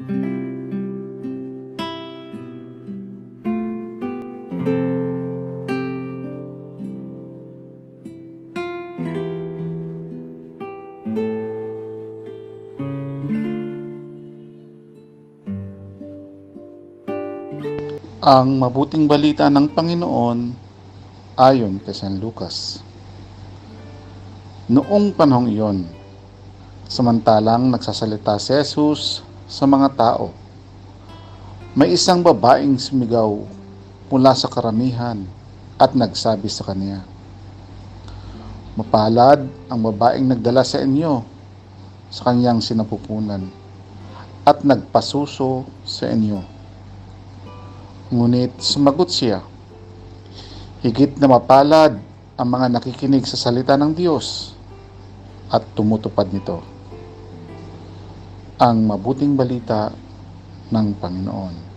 Ang mabuting balita ng Panginoon ayon kay San Lucas. Noong panahong iyon, samantalang nagsasalita si Jesus sa mga tao, may isang babaeng sumigaw mula sa karamihan at nagsabi sa kanya, "Mapalad ang babaeng nagdala sa inyo sa kanyang sinapupunan at nagpasuso sa inyo." Ngunit sumagot siya, "Higit na mapalad ang mga nakikinig sa salita ng Diyos at tumutupad nito." Ang mabuting balita ng Panginoon.